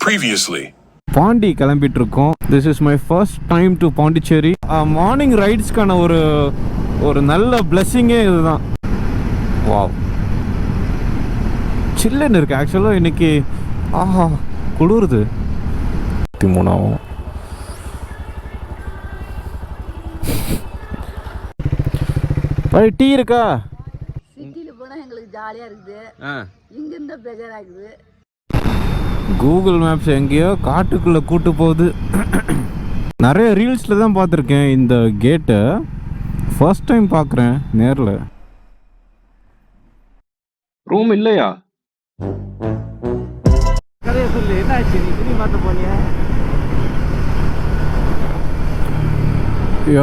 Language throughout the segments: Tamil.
Previously. பாண்டி கிளம்பிட்டு இருக்கோம். This is my first time to Pondicherry. Morning ரைட்ஸ்க்கான ஒரு நல்ல பிளெஸ்ஸிங்கே இதுதான். வாவ், சில்லுன்னு இருக்கு. ஆக்சுவலாக இன்னைக்கு ஆஹா குளிருது. 13 டீ இருக்கா? சிட்டியில் போனால் எங்களுக்கு ஜாலியாக இருக்குது, இங்கே இருந்தால் பெஜராகுது. கூகுள் மேப்ஸ் எங்கேயோ காட்டுக்குள்ளே கூட்டு போகுது. நிறைய ரீல்ஸில் தான் பார்த்துருக்கேன் இந்த கேட்டை. ஃபர்ஸ்ட் டைம் பார்க்குறேன் நேரில். ரூம் இல்லையா? கதையை சொல்லு, என்ன ஆச்சு? நீ துணி மாற்ற போனியா?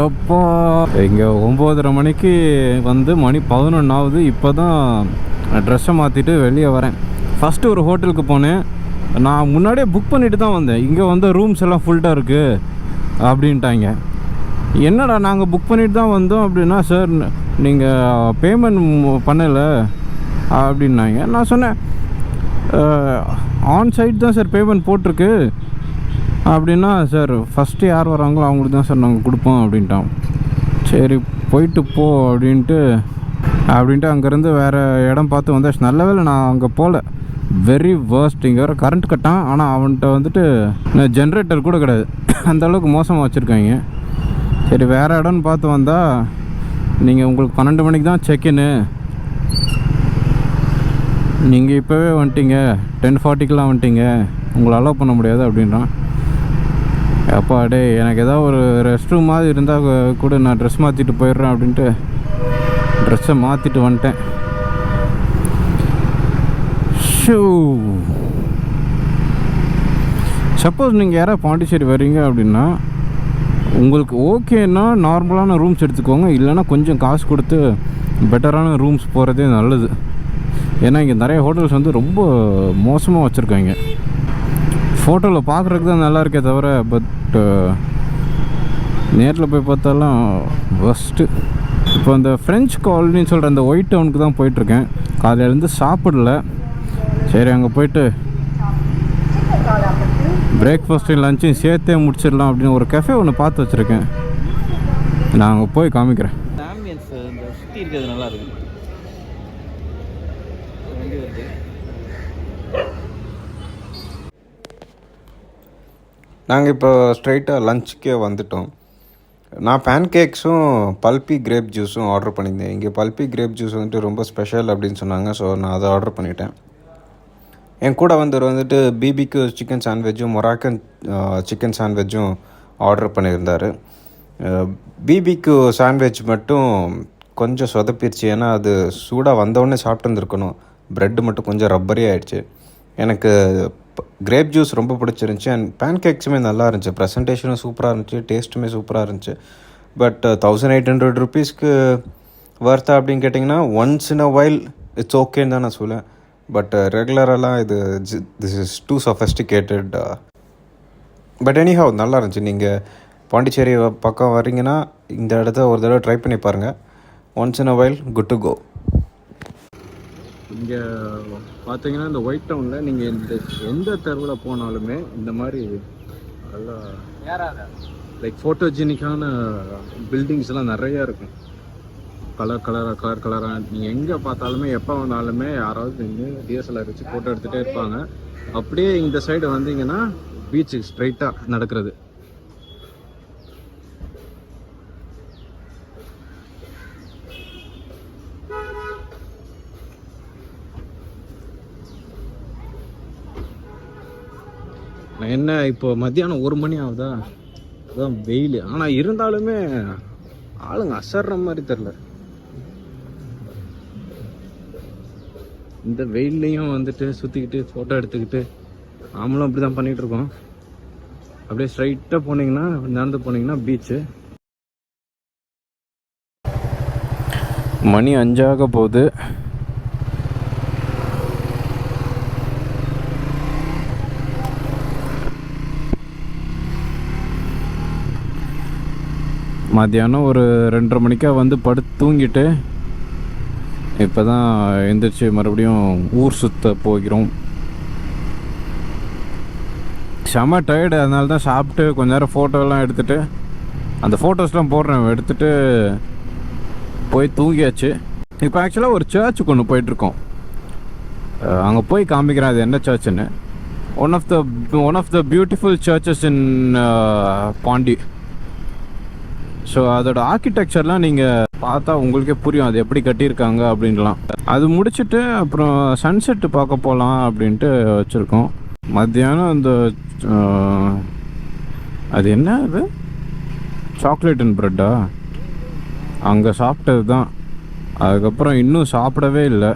எப்போ இங்கே 9:30 மணிக்கு வந்து மணி 11 ஆகுது. இப்போ தான் ட்ரெஸ்ஸை மாற்றிட்டு வெளியே வரேன். ஃபஸ்ட்டு ஒரு ஹோட்டலுக்கு போனேன். நான் முன்னாடியே புக் பண்ணிட்டு தான் வந்தேன். இங்கே வந்து ரூம்ஸ் எல்லாம் ஃபுல்டாக இருக்குது அப்படின்ட்டாங்க. என்னடா நாங்கள் புக் பண்ணிட்டு தான் வந்தோம் அப்படின்னா, சார் நீங்கள் பேமெண்ட் பண்ணலை அப்படின்னாங்க. நான் சொன்னேன் ஆன் சைட் தான் சார் பேமெண்ட் போட்டிருக்கு அப்படின்னா, சார் ஃபஸ்ட்டு யார் வராங்களோ அவங்களுக்கு தான் சார் நாங்கள் கொடுப்போம் அப்படின்ட்டான். சரி போயிட்டு போ அப்படின்ட்டு அங்கேருந்து வேறு இடம் பார்த்து வந்தாச்சு. நல்ல வேலை நான் அங்கே போகல. Very worst. இங்கே வேறு கரண்ட் கட்டான். ஆனால் அவன்கிட்ட வந்துட்டு ஜென்ரேட்டர் கூட கிடையாது. அந்தளவுக்கு மோசமாக வச்சுருக்காங்க. சரி வேறு இடம்னு பார்த்து வந்தால், நீங்கள் உங்களுக்கு 12 மணிக்கு தான் செக்இன்னு, நீங்கள் இப்போவே வந்துட்டீங்க, 10:40க்கெலாம் வந்துட்டீங்க, உங்களை அலோவ் பண்ண முடியாது அப்படின்றான். அப்பா டே, எனக்கு ஏதாவது ஒரு ரெஸ்ட் ரூம் மாதிரி இருந்தால் கூட நான் ட்ரெஸ் மாற்றிட்டு போயிடுறேன் அப்படின்ட்டு ட்ரெஸ்ஸை மாற்றிட்டு வந்துட்டேன். ஷூ, சப்போஸ் நீங்கள் யாராவது பாண்டிச்சேரி வரீங்க அப்படின்னா, உங்களுக்கு ஓகேன்னா நார்மலான ரூம்ஸ் எடுத்துக்கோங்க. இல்லைன்னா கொஞ்சம் காசு கொடுத்து பெட்டரான ரூம்ஸ் போகிறதே நல்லது. ஏன்னா இங்கே நிறைய ஹோட்டல்ஸ் வந்து ரொம்ப மோசமாக வச்சுருக்காங்க. ஃபோட்டோவில் பார்க்குறதுக்கு தான் நல்லா இருக்கே தவிர, பட் நேரில் போய் பார்த்தாலும் ஃபஸ்ட்டு. இப்போ அந்த ஃப்ரெஞ்ச் காலனின்னு சொல்கிற அந்த ஒயிட் டவுனுக்கு தான் போயிட்டுருக்கேன். காலையிலேருந்து சாப்பிடல. சரி அங்கே போயிட்டு பிரேக்ஃபாஸ்ட்டையும் லஞ்சையும் சேர்த்தே முடிச்சிடலாம் அப்படின்னு ஒரு கஃபே ஒன்று பார்த்து வச்சுருக்கேன். நான் அங்கே போய் காமிக்கிறேன். ஆம்பியன்ஸ் இந்த சுற்றி இருக்கிறது நல்லா இருக்கு. நாங்கள் இப்போ ஸ்ட்ரைட்டாக லஞ்சுக்கே வந்துட்டோம். நான் பேன்கேக்ஸும் பல்பி கிரேப் ஜூஸும் ஆர்டர் பண்ணியிருந்தேன். இங்கே பல்பி கிரேப் ஜூஸ் வந்துட்டு ரொம்ப ஸ்பெஷல் அப்படின்னு சொன்னாங்க. ஸோ நான் அதை ஆர்டர் பண்ணிட்டேன். என் கூட வந்துட்டு பிபிக்கு சிக்கன் சாண்ட்விச்சும் மொராக்கன் சிக்கன் சாண்ட்விச்சும் ஆர்டர் பண்ணியிருந்தார். பிபிக்கு சாண்ட்விச் மட்டும் கொஞ்சம் சொதப்பிடுச்சு. ஏன்னா அது சூடாக வந்தோடனே சாப்பிட்டுருந்துருக்கணும். ப்ரெட்டு மட்டும் கொஞ்சம் ரப்பரே ஆகிடுச்சு. எனக்கு கிரேப் ஜூஸ் ரொம்ப பிடிச்சிருந்துச்சி. அண்ட் பேன்கேக்ஸுமே நல்லா இருந்துச்சு. ப்ரெசன்டேஷனும் சூப்பராக இருந்துச்சு, டேஸ்ட்டுமே சூப்பராக இருந்துச்சு. பட் 1800 ருபீஸ்க்கு வர்த்தா அப்படின்னு கேட்டிங்கன்னா, once in a while it's ஓகேன்னு தான் நான் சொல்லுவேன். பட் ரெகுலரெல்லாம் this is too sophisticated. But anyhow நல்லா இருந்துச்சு. நீங்கள் பாண்டிச்சேரி பக்கம் வரீங்கன்னா இந்த இடத்த ஒரு தடவை ட்ரை பண்ணி பாருங்கள். Once in a while good to go. இங்கே பார்த்தீங்கன்னா இந்த ஒயிட் டவுனில் நீங்கள் எந்த தெருவில் போனாலுமே இந்த மாதிரி நல்லா லைக் ஃபோட்டோஜெனிக்கான பில்டிங்ஸ்லாம் நிறையா இருக்கும். கலர் கலராக நீங்கள் எங்கே பார்த்தாலுமே எப்போ வந்தாலுமே யாராவது நின்று டிஎஸ்எல்ஆர் வச்சு ஃபோட்டோ எடுத்துகிட்டே இருப்பாங்க. அப்படியே இந்த சைடு வந்தீங்கன்னா பீச்சுக்கு ஸ்ட்ரைட்டாக நடக்கிறது. என்ன இப்போ மத்தியானம் 1 மணி ஆகுதா, அதுதான் வெயில். ஆனால் இருந்தாலுமே ஆளுங்க அசர்ற மாதிரி தெரில. இந்த வெயில்லையும் வந்துட்டு சுற்றிக்கிட்டு ஃபோட்டோ எடுத்துக்கிட்டு நாமளும் அப்படி தான் பண்ணிகிட்ருக்கோம். அப்படியே ஸ்ட்ரைட்டாக போனீங்கன்னா, நடந்து போனீங்கன்னா பீச்சு. மணி 5 போகுது. மத்தியானம் ஒரு 2:30 மணிக்காக வந்து படுத்து தூங்கிட்டு இப்போ தான் எந்திரிச்சு மறுபடியும் ஊர் சுற்ற போகிறோம். செம்ம டயர்டு, அதனால தான் சாப்பிட்டு கொஞ்ச நேரம் ஃபோட்டோலாம் எடுத்துகிட்டு அந்த ஃபோட்டோஸ்லாம் போடுறேன், எடுத்துகிட்டு போய் தூங்கியாச்சு. இப்போ ஆக்சுவலாக ஒரு சர்ச்சுக்கு ஒன்று போயிட்டுருக்கோம். அங்கே போய் காமிக்கிறேன் அது என்ன சர்ச்சுன்னு. One of the beautiful churches in Pondy. So அதோட ஆர்கிடெக்சர்லாம் நீங்கள் பார்த்தா உங்களுக்கே புரியும் அது எப்படி கட்டியிருக்காங்க அப்படின்லாம். அது முடிச்சுட்டு அப்புறம் சன்செட்டு பார்க்க போகலாம் அப்படின்ட்டு வச்சுருக்கோம். மத்தியானம் அந்த அது என்ன அது சாக்லேட் அண்ட் ப்ரெட்டா அங்கே சாப்பிட்டது தான். அதுக்கப்புறம் இன்னும் சாப்பிடவே இல்லை,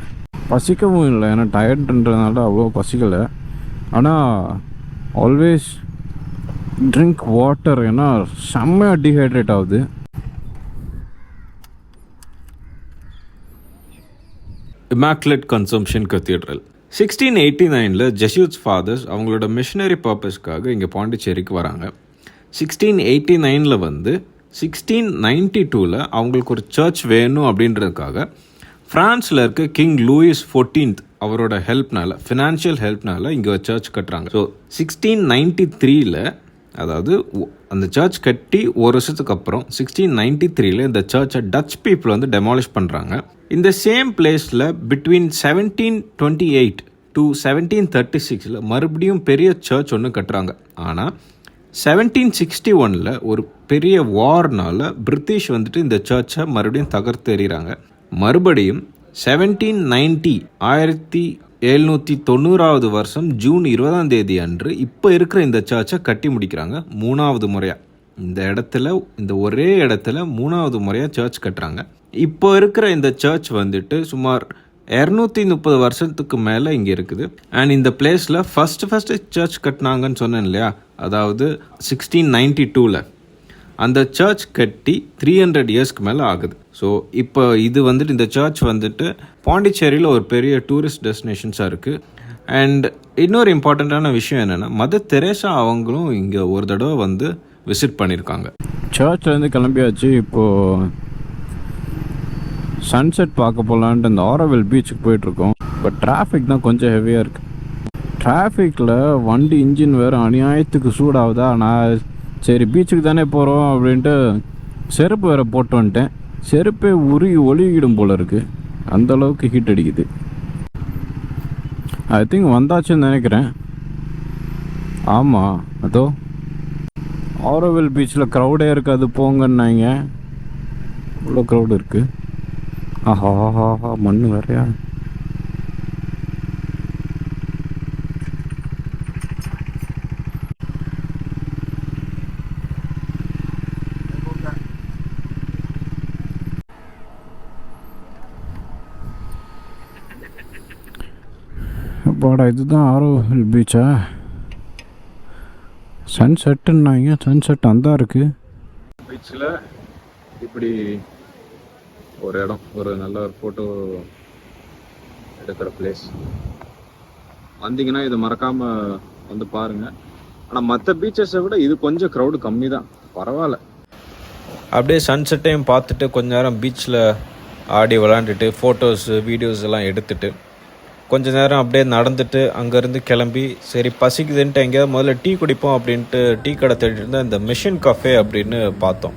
பசிக்கவும் இல்லை, ஏன்னா டயர்டுன்றதுனால அவ்வளோ பசிக்கலை. ஆனால் ஆல்வேஸ் ட்ரிங்க் வாட்டர், ஏன்னா செம்மையாக டீஹைட்ரேட் ஆகுது. இமாக்குலேட் கன்சம்ஷன் கத்தீட்ரல் 1689 ஜெஸ்யூட்ஸ் ஃபாதர்ஸ் அவங்களோட மிஷனரி பர்பஸ்க்காக இங்கே பாண்டிச்சேரிக்கு வராங்க. 1689 வந்து 1692 அவங்களுக்கு ஒரு சர்ச் வேணும் அப்படின்றதுக்காக ஃப்ரான்ஸில் இருக்க கிங் லூயிஸ் 14th அவரோட ஹெல்ப்னால, ஃபினான்ஷியல் ஹெல்ப்னால இங்கே ஒரு சர்ச் கட்டுறாங்க. ஸோ 1693 அதாவது அந்த சர்ச் கட்டி ஒரு வருஷத்துக்கு அப்புறம் 1693 இந்த சர்ச்சை டச் பீப்புள் வந்து டெமாலிஷ் பண்ணுறாங்க. இந்த சேம் பிளேஸில் பிட்வீன் 1728 to 1736 மறுபடியும் பெரிய சர்ச் ஒன்று கட்டுறாங்க. ஆனால் 1761 ஒரு பெரிய வார்னால் பிரிட்டிஷ் வந்துட்டு இந்த சர்ச்சை மறுபடியும் தகர்த்து எறிகிறாங்க. மறுபடியும் 1790 வருஷம் ஜூன் 20 அன்று இப்போ இருக்கிற இந்த சர்ச்சை கட்டி முடிக்கிறாங்க 3வது முறையாக. இந்த இடத்துல, இந்த ஒரே இடத்துல 3வது முறையாக சர்ச் கட்டுறாங்க. இப்போ இருக்கிற இந்த சர்ச் வந்துட்டு சுமார் 230 வருஷத்துக்கு மேலே இங்கே இருக்குது. அண்ட் இந்த பிளேஸில் ஃபஸ்ட்டு சர்ச் கட்டினாங்கன்னு சொன்னேன் இல்லையா, அதாவது 1692 அந்த சர்ச் கட்டி 300 இயர்ஸ்க்கு மேலே ஆகுது. ஸோ இப்போ இது வந்துட்டு இந்த சர்ச் வந்துட்டு பாண்டிச்சேரியில் ஒரு பெரிய டூரிஸ்ட் டெஸ்டினேஷன்ஸாக இருக்குது. அண்ட் இன்னொரு இம்பார்ட்டண்ட்டான விஷயம் என்னென்னா, மதர் தெரேசா அவங்களும் இங்கே ஒரு தடவை வந்து விசிட் பண்ணியிருக்காங்க. சர்ச்லேருந்து கிளம்பியாச்சு. இப்போது சன்செட் பார்க்க போகலான்ட்டு இந்த ஆரோவில் பீச்சுக்கு போயிட்டுருக்கோம். பட் டிராஃபிக் தான் கொஞ்சம் ஹெவியாக இருக்குது. டிராஃபிக்கில் வண்டி இன்ஜின் வேறு அநியாயத்துக்கு சூடாகுதா. நான் சரி பீச்சுக்கு தானே போகிறோம் அப்படின்ட்டு செருப்பு வேறு போட்டு வந்துட்டேன். செருப்பே உருகி ஒழுகிடும் போல் இருக்குது, அந்தளவுக்கு ஹீட் அடிக்குது. ஐ திங்க் வந்தாச்சுன்னு நினைக்கிறேன். ஆமாம், அதோ ஆரோவில் பீச்சில் க்ரௌடே இருக்காது போங்கன்னாங்க. இவ்வளோ க்ரௌடு இருக்குது. ஆஹா மண் வேறையா. பாடா இதுதான் ஆரோவில் பீச்சா? சன்செட்டுன்னாங்க, சன்செட் அந்த இருக்குது பீச்சில். இப்படி ஒரு இடம், ஒரு நல்ல ஒரு ஃபோட்டோ எடுக்கிற பிளேஸ். வந்தீங்கன்னா இதை மறக்காமல் வந்து பாருங்கள். ஆனால் மற்ற பீச்சஸை விட இது கொஞ்சம் க்ரௌடு கம்மி தான், பரவாயில்ல. அப்படியே சன்செட்டையும் பார்த்துட்டு கொஞ்ச நேரம் பீச்சில் ஆடி விளாண்டுட்டு ஃபோட்டோஸு வீடியோஸ் எல்லாம் எடுத்துகிட்டு கொஞ்ச நேரம் அப்படியே நடந்துட்டு அங்கேருந்து கிளம்பி சரி பசிக்குதுன்ட்டு எங்கேயாவது முதல்ல டீ குடிப்போம் அப்படின்ட்டு டீ கடை தேடிட்டு இருந்தால் இந்த மிஷன் கஃபே அப்படின்னு பார்த்தோம்.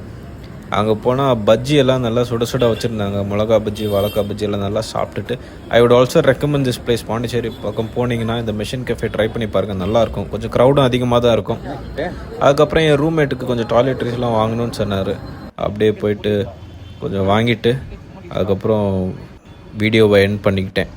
அங்கே போனால் பஜ்ஜி எல்லாம் நல்லா சுட சுட வச்சுருந்தாங்க. மிளகா பஜ்ஜி, வாழைக்காய் பஜ்ஜி எல்லாம் நல்லா சாப்பிட்டுட்டு I would also recommend this place. Pondicherry பக்கம் போனீங்கன்னா இந்த மிஷன் கஃபே ட்ரை பண்ணி பாருங்கள், நல்லாயிருக்கும். கொஞ்சம் க்ரௌடும் அதிகமாக தான் இருக்கும். அதுக்கப்புறம் என் ரூம்மேட்டுக்கு கொஞ்சம் டாய்லெட்ரிஸ்லாம் வாங்கணும்னு சொன்னார். அப்படியே போயிட்டு கொஞ்சம் வாங்கிட்டு அதுக்கப்புறம் வீடியோவை எண்ட் பண்ணிக்கிட்டேன்.